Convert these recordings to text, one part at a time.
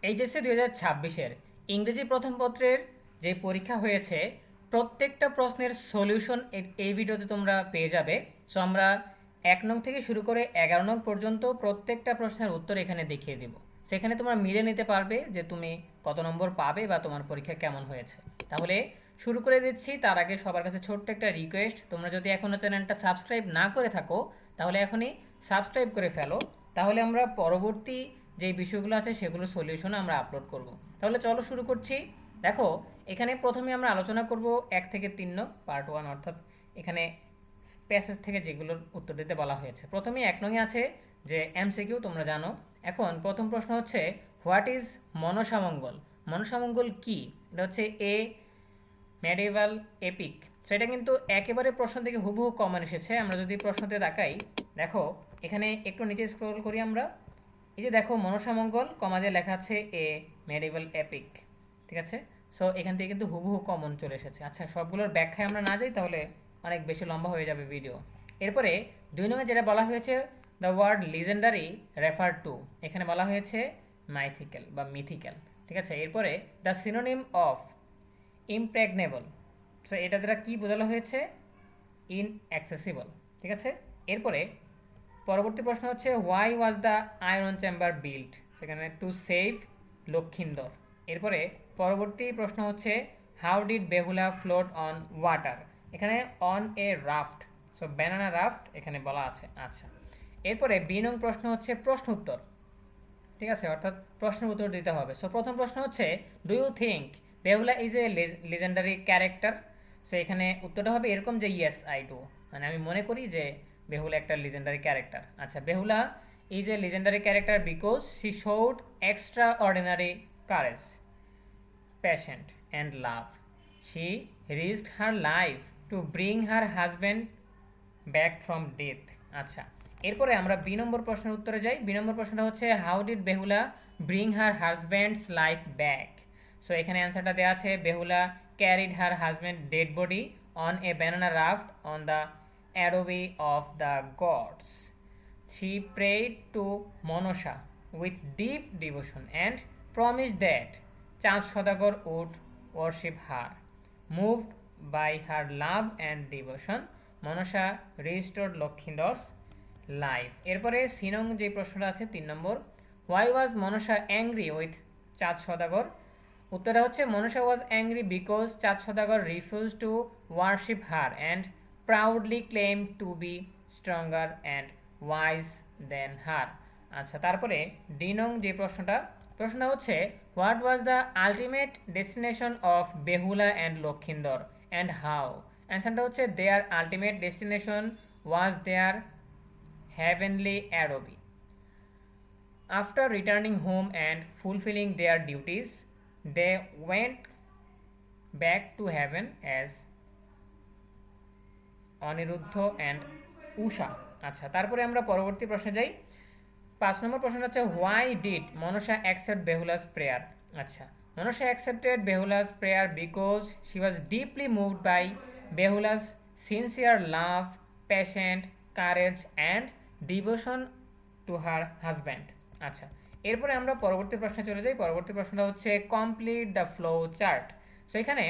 HSC 2026-এর ইংরেজি প্রথম পত্রের যে পরীক্ষা হয়েছে প্রত্যেকটা প্রশ্নের সলিউশন এই ভিডিওতে তোমরা পেয়ে যাবে। সো আমরা 1 নং থেকে শুরু করে 11 নং পর্যন্ত প্রত্যেকটা প্রশ্নের উত্তর এখানে দেখিয়ে দেব। সেখানে তোমরা মিলে নিতে পারবে যে তুমি কত নম্বর পাবে বা তোমার পরীক্ষা কেমন হয়েছে। তাহলে শুরু করে দিচ্ছি। তার আগে সবার কাছে ছোট্ট একটা রিকোয়েস্ট, তোমরা যদি এখনও চ্যানেলটা সাবস্ক্রাইব না করে থাকো তাহলে এখনই সাবস্ক্রাইব করে ফেলো। তাহলে আমরা পরবর্তী যে বিষয়গুলো আছে সেগুলো সলিউশন আমরা আপলোড করব। তাহলে চলো শুরু করছি। দেখো, এখানে প্রথমে আমরা আলোচনা করব 1 থেকে 3 নং পার্ট 1, অর্থাৎ এখানে প্যাসেজ থেকে যেগুলোর উত্তর দিতে বলা হয়েছে। প্রথমে 1 নংয়ে আছে যে এমসিকিউ, তোমরা জানো। এখন প্রথম প্রশ্ন হচ্ছে হোয়াট ইজ মনসামঙ্গল। মনসামঙ্গল কি? এটা হচ্ছে এ মেডিভাল এপিক। সেটা কিন্তু একেবারে প্রশ্ন থেকে হুবহু কমন এসেছে। আমরা যদি প্রশ্নতে তাকাই, দেখো এখানে একটু নিচে স্ক্রল করি আমরা। এই যে দেখো মনসামঙ্গল কমা দিয়ে লেখা আছে এ মেডিভাল এপিক, ঠিক আছে। সো এখান থেকে কিন্তু হুবহু কমন চলে এসেছে। আচ্ছা, সবগুলোর ব্যাখ্যায় আমরা না যাই তাহলে অনেক বেশি লম্বা হয়ে যাবে ভিডিও। এরপরে 2 নংয়ে যেটা বলা হয়েছে the word legendary refer to, এখানে বলা হয়েছে মাইথিক্যাল বা মিথিক্যাল, ঠিক আছে। এরপরে the synonym of impregnable, so এটা দ্বারা কী বোঝানো হয়েছে? ইনঅ্যাক্সেসিবল, ঠিক আছে। এরপরে পরবর্তী প্রশ্ন হচ্ছে why was the iron chamber build, সেখানে টু সেভ লক্ষিন্দর। এরপরে পরবর্তী প্রশ্ন হচ্ছে how did Behula float on water, এখানে on a raft, so banana raft এখানে বলা আছে। আচ্ছা, এরপরে 2 নং প্রশ্ন হচ্ছে প্রশ্ন উত্তর, ঠিক আছে, অর্থাৎ প্রশ্নের উত্তর দিতে হবে। সো প্রথম প্রশ্ন হচ্ছে do you think Behula is a legendary character. So এখানে উত্তরটা হবে এরকম যে ইয়েস আই ডু, মানে আমি মনে করি যে বেহুলা একটা লিজেন্ডারি ক্যারেক্টার। আচ্ছা, Behula is a legendary character because she showed extra ordinary courage, patient and love. She রিস্কড her life to bring her husband back from death. আচ্ছা, এরপরে আমরা 2 নম্বর প্রশ্নের উত্তরে যাই। 2 নম্বর প্রশ্নটা হচ্ছে how did Behula bring her husband's life back. So এখানে অ্যান্সারটা দেওয়া আছে Behula carried her husband dead body on a banana raft on the অ্যাডোবি of the gods. She prayed to Manasa with deep devotion and promised that Chand Sadagar would worship her. Moved by her love and devotion Manasa restored Lakhindar's life. এরপরে সিনং যে প্রশ্নটা আছে 3 নম্বর, why was Manasa angry with চাঁদ সদাগর। উত্তরটা হচ্ছে Manasa was angry because Chand Sadagar refuse to worship her and proudly claim to be stronger and wise than her. আচ্ছা, তারপরে নং যে প্রশ্নটা হচ্ছে what was the ultimate destination of Behula and Lakhindar and how. অ্যান্সারটা হচ্ছে their ultimate destination was their heavenly Adobe. After returning home and fulfilling their duties, they went back to heaven as Aniruddha and Usha. আচ্ছা, তারপরে আমরা পরবর্তী প্রশ্নে যাই। 5 নম্বর প্রশ্নটা হচ্ছে why did Manasa accept Behula's prayer. আচ্ছা, Manasa accepted Behula's prayer because she was deeply moved by Behula's sincere love, patient, courage and devotion to her husband. আচ্ছা, এরপরে আমরা পরবর্তী প্রশ্নে চলে যাই। পরবর্তী প্রশ্নটা হচ্ছে complete the flow chart. So এখানে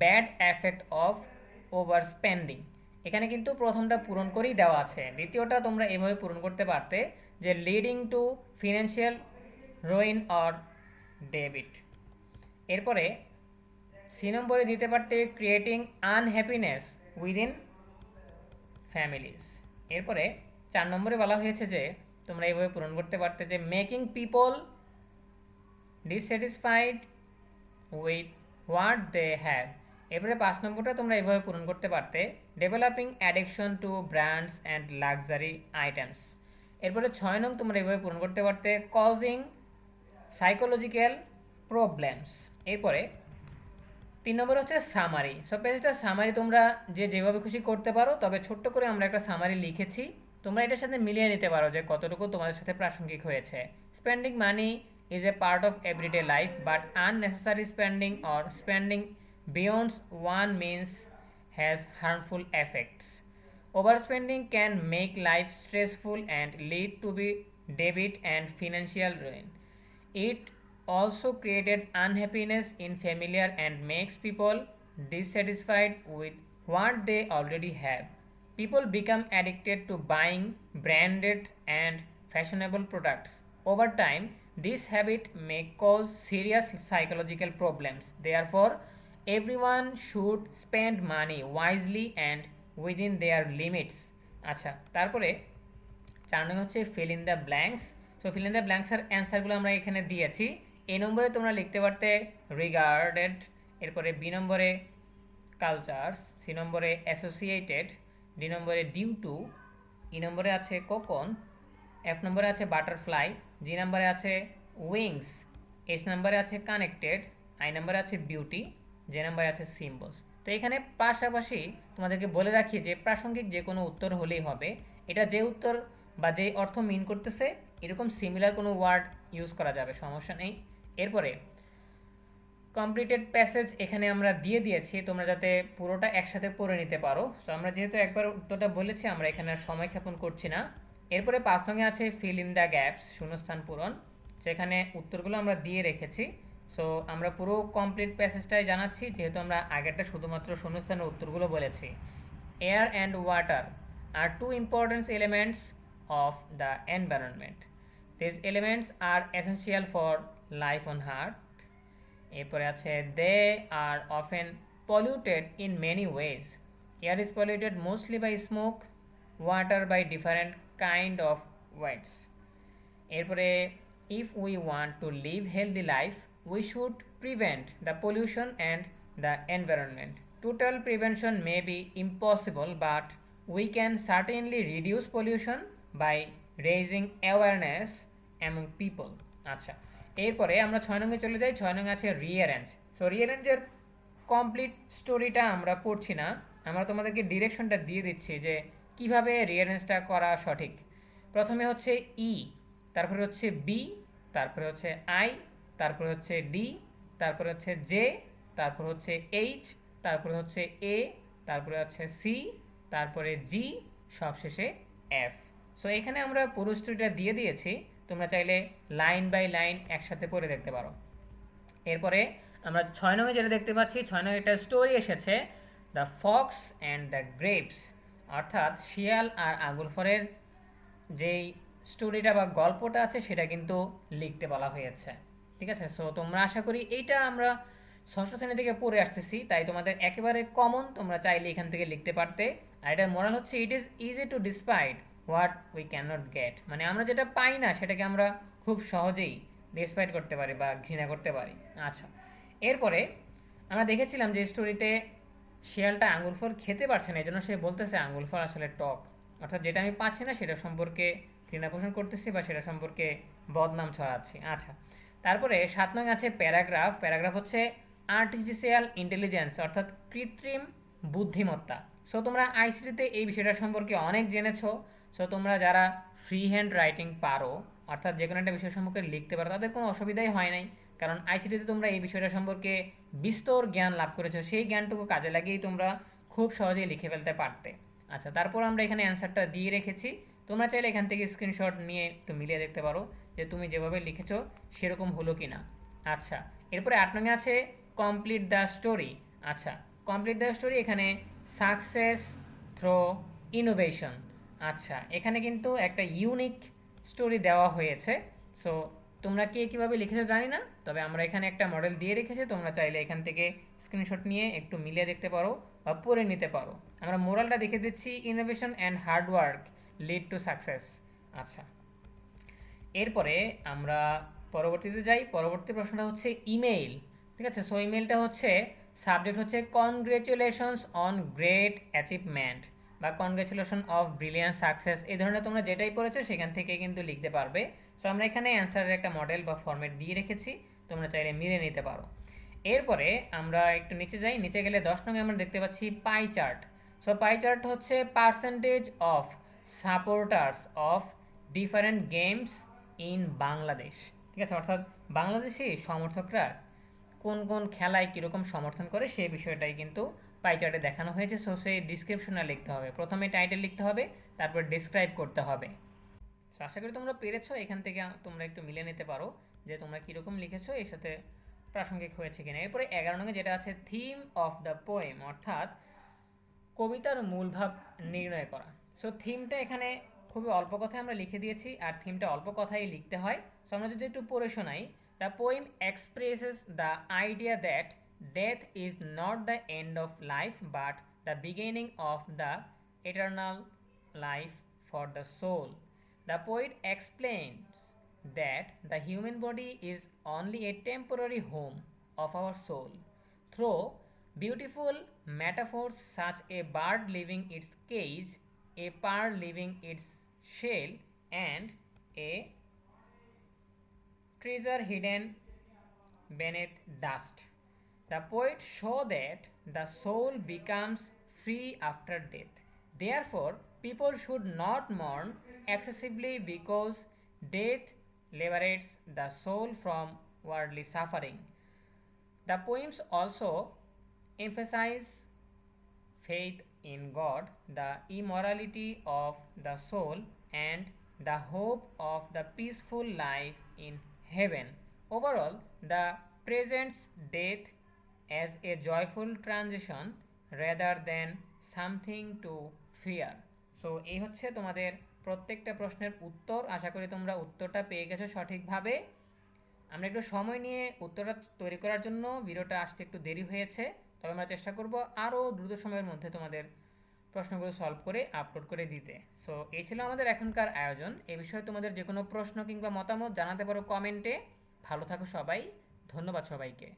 bad effect of overspending, এখানে কিন্তু প্রথমটা পূরণ করেই দেওয়া আছে, দ্বিতীয়টা তোমরা এভাবে পূরণ করতে পারতে যে leading to financial ruin or debit. এরপরে সি নম্বরে দিতে পারতে ক্রিয়েটিং আনহ্যাপিনেস উইদিন ফ্যামিলিজ। এরপরে 4 নম্বরে বলা হয়েছে যে তোমরা এইভাবে পূরণ করতে পারতে যে making people dissatisfied with what they have. এরপরে 5 নম্বরটা তোমরা এইভাবে পূরণ করতে পারতে developing addiction to brands and luxury items. এরপরে 6 নং তোমরা এইভাবে পূরণ করতে পারতে কজিং সাইকোলজিক্যাল প্রবলেমস। এরপরে 3 নম্বর হচ্ছে সামারি। সো পেজটা সামারি তোমরা যেভাবে খুশি করতে পারো, তবে ছোট্ট করে আমরা একটা সামারি লিখেছি, তোমরা এটার সাথে মিলিয়ে নিতে পারো যে কতটুকু তোমাদের সাথে প্রাসঙ্গিক হয়েছে। Spending money is a part of everyday life, but unnecessary spending or spending beyond one means has harmful effects. Overspending can make life stressful and lead to be debt and financial ruin. It also created unhappiness in familiar and makes people dissatisfied with what they already have. People become addicted to buying branded and fashionable products. Over time, this habit may cause serious psychological problems. Therefore, everyone should spend money wisely and within their limits. আচ্ছা, তারপরে 4 নং হচ্ছে fill in the blanks. So fill in the blanks এর অ্যান্সারগুলো আমরা এখানে দিয়েছি। এ নম্বরে তোমরা লিখতে পারতে রিগার্ডেড, এরপরে বি নম্বরে কালচারস, সি নম্বরে অ্যাসোসিয়েটেড, ডি নম্বরে ডিউ টু, ই নম্বরে আছে কোকন, এফ নম্বরে আছে বাটারফ্লাই, জি নম্বরে আছে উইংস, এইচ নম্বরে আছে কানেক্টেড, আই নম্বরে আছে বিউটি, যে নম্বরে আছে সিম্বলস। তো এখানে পাশাপাশি তোমাদেরকে বলে রাখি যে প্রাসঙ্গিক যে কোনো উত্তর হলেই হবে। এটা যে উত্তর বা যে অর্থ মিন করতেছে এরকম সিমিলার কোনো ওয়ার্ড ইউজ করা যাবে, সমস্যা নেই। এরপরে কমপ্লিটেড প্যাসেজ এখানে আমরা দিয়ে দিয়েছি, তোমরা যাতে পুরোটা একসাথে পড়ে নিতে পারো। সো আমরা যেহেতু একবার উত্তরটা বলেছি আমরা এখানে আর সময় ক্ষেপণ করছি না। এরপরে 5 নঙে আছে ফিল ইন দ্য গ্যাপস, শূন্যস্থান পূরণ, সেখানে উত্তরগুলো আমরা দিয়ে রেখেছি। সো আমরা পুরো কমপ্লিট প্যাসেজটাই জানাচ্ছি, যেহেতু আমরা আগেরটা শুধুমাত্র শূন্যস্থানের উত্তরগুলো বলেছি। Air and water are two important elements of the environment. This elements are essential for life on earth. এরপরে আছে they are often polluted in many ways. Air is polluted mostly by smoke, water by different kind of wastes. এরপরে if we want to live healthy life we should prevent the pollution and the environment. Total prevention may be impossible but we can certainly reduce pollution by raising awareness among people. আচ্ছা, এরপরে আমরা 6 নঙে চলে যাই। 6 নং আছে rearrange. So রিঅ্যারেঞ্জের complete স্টোরিটা আমরা পড়ছি না, আমরা তোমাদেরকে ডিরেকশনটা দিয়ে দিচ্ছি যে কিভাবে রিঅ্যারেঞ্জটা করা সঠিক। প্রথমে হচ্ছে ই, তারপরে হচ্ছে বি, তারপরে হচ্ছে আই, তারপরে হচ্ছে ডি, তারপরে হচ্ছে জে, তারপর হচ্ছে এইচ, তারপরে হচ্ছে এ, তারপরে হচ্ছে সি, তারপরে জি, সবশেষে এফ। সো এখানে আমরা পুরো স্টোরিটা দিয়ে দিয়েছি, তোমরা চাইলে লাইন বাই লাইন একসাথে পড়ে দেখতে পারো। এরপরে আমরা 6 নঙে যেটা দেখতে পাচ্ছি, 6 নঙে একটা স্টোরি এসেছে, the Fox and the grapes, অর্থাৎ শিয়াল আর আঙুর ফলের যেই স্টোরিটা বা গল্পটা আছে সেটা কিন্তু লিখতে বলা হয়েছে। ঠিক আছে, সো তোমরা আশা করি এইটা আমরা ষষ্ঠ শ্রেণী থেকে পড়ে আসতেছি, তাই তোমাদের একেবারে কমন, তোমরা চাইলে এখান থেকে লিখতে পারতে। আর এটার মোরাল হচ্ছে it is easy to despise what we can not get, মানে আমরা যেটা পাই না সেটাকে আমরা খুব সহজেই ডিসপাইট করতে পারি বা ঘৃণা করতে পারি। আচ্ছা, এরপরে আমরা দেখেছিলাম যে স্টোরিতে শিয়ালটা আঙুর ফল খেতে পারছে না, এই জন্য সে বলতেছে আঙুর ফল আসলে টক, অর্থাৎ যেটা আমি পাচ্ছি না সেটা সম্পর্কে ঘৃণা পোষণ করতেছি বা সেটা সম্পর্কে বদনাম ছড়াচ্ছি। আচ্ছা, তারপরে 7 নং আছে প্যারাগ্রাফ। প্যারাগ্রাফ হচ্ছে আর্টিফিশিয়াল ইন্টেলিজেন্স, অর্থাৎ কৃত্রিম বুদ্ধিমত্তা। সো তোমরা আইসিটিতে এই বিষয়টা সম্পর্কে অনেক জেনেছো। সো তোমরা যারা ফ্রি হ্যান্ড রাইটিং পারো, অর্থাৎ যে কোনো একটা বিষয় সম্পর্কে লিখতে পারো, তাদের কোনো অসুবিধাই হয় নাই, কারণ আইসিটিতে তোমরা এই বিষয়টা সম্পর্কে বিস্তর জ্ঞান লাভ করেছো, সেই জ্ঞানটুকু কাজে লাগিয়েই তোমরা খুব সহজেই লিখে ফেলতে পারতে। আচ্ছা, তারপর আমরা এখানে অ্যান্সারটা দিয়ে রেখেছি, তোমরা চাইলে এখান থেকে স্ক্রিনশট নিয়ে একটু মিলিয়ে দেখতে পারো যে তুমি যেভাবে লিখেছো সেরকম হলো কি না। আচ্ছা, এরপরে 8 নং আছে কমপ্লিট দ্য স্টোরি। আচ্ছা, কমপ্লিট দ্য স্টোরি এখানে সাকসেস থ্রো ইনোভেশন। আচ্ছা, এখানে কিন্তু একটা ইউনিক স্টোরি দেওয়া হয়েছে। সো তোমরা কে কীভাবে লিখেছো জানি না, তবে আমরা এখানে একটা মডেল দিয়ে রেখেছি, তোমরা চাইলে এখান থেকে স্ক্রিনশট নিয়ে একটু মিলিয়ে দেখতে পারো বা পড়ে নিতে পারো। আমরা মোরালটা দেখে দিচ্ছি, innovation and hard work lead to success. আচ্ছা, এরপরে আমরা পরবর্তীতে যাই। পরবর্তী প্রশ্নটা হচ্ছে ইমেইল। ঠিক আছে, সো ইমেইলটা হচ্ছে সাবজেক্ট হচ্ছে কনগ্রেচুলেশনস অন গ্রেট অ্যাচিভমেন্ট বা কনগ্রেচুলেশন অফ ব্রিলিয়ান্ট সাকসেস, এই ধরনের তোমরা যেটাই পড়েছো সেখান থেকে কিন্তু লিখতে পারবে। সো আমরা এখানে অ্যান্সারের একটা মডেল বা ফরম্যাট দিয়ে রেখেছি, তোমরা চাইলে মিলে নিতে পারো। এরপরে আমরা একটু নিচে যাই, নিচে গেলে 10 নং আমরা দেখতে পাচ্ছি pie chart. So pie chart হচ্ছে percentage of supporters of different games in Bangladesh. ঠিক আছে, অর্থাৎ বাংলাদেশি সমর্থকরা কোন কোন খেলায় কীরকম সমর্থন করে সেই বিষয়টাই কিন্তু পাই চার্টে দেখানো হয়েছে। সো সেই ডিসক্রিপশনে লিখতে হবে, প্রথমে টাইটেল লিখতে হবে, তারপর ডিসক্রাইব করতে হবে। সো আশা করি তোমরা পেরেছো, এখান থেকে তোমরা একটু মিলে নিতে পারো যে তোমরা কীরকম লিখেছো এর সাথে প্রাসঙ্গিক হয়েছে কিনা। এরপরে 11 নঙে যেটা আছে থিম অফ দ্য পোয়েম, অর্থাৎ কবিতার মূল ভাব নির্ণয় করা। সো থিমটা এখানে খুবই অল্প কথায় আমরা লিখে দিয়েছি, আর থিমটা অল্প কথায় লিখতে হয়। সো আমরা যদি একটু পড়ে শোনাই, the poem expresses the idea that death is not the end of life but the beginning of the eternal life for the soul. The poet explains that the human body is only a temporary home of our soul. Through beautiful metaphors such a bird leaving its cage, a pearl leaving its shell, and a treasure hidden beneath dust, the poet show that the soul becomes free after death. Therefore, people should not mourn excessively because death liberates the soul from worldly suffering. The poems also emphasize faith in God, the immortality of the soul, and the hope of the peaceful life in heaven. Overall, the presents death as a joyful transition rather than something to fear. So এই হচ্ছে তোমাদের প্রত্যেকটা প্রশ্নের উত্তর। আশা করি তোমরা উত্তরটা পেয়ে গেছো সঠিকভাবে। আমরা একটু সময় নিয়ে উত্তরটা তৈরি করার জন্য ভিডিওটা আসতে একটু দেরি হয়েছে, তবে আমরা চেষ্টা করব আরও দ্রুত সময়ের মধ্যে তোমাদের প্রশ্নগুলো সলভ করে আপলোড করে দিতে। সো এই ছিল আমাদের এখনকার আয়োজন। এ বিষয়ে তোমাদের যে কোনো প্রশ্ন কিংবা মতামত জানাতে পারো কমেন্টে। ভালো থাকো সবাই, ধন্যবাদ সবাইকে।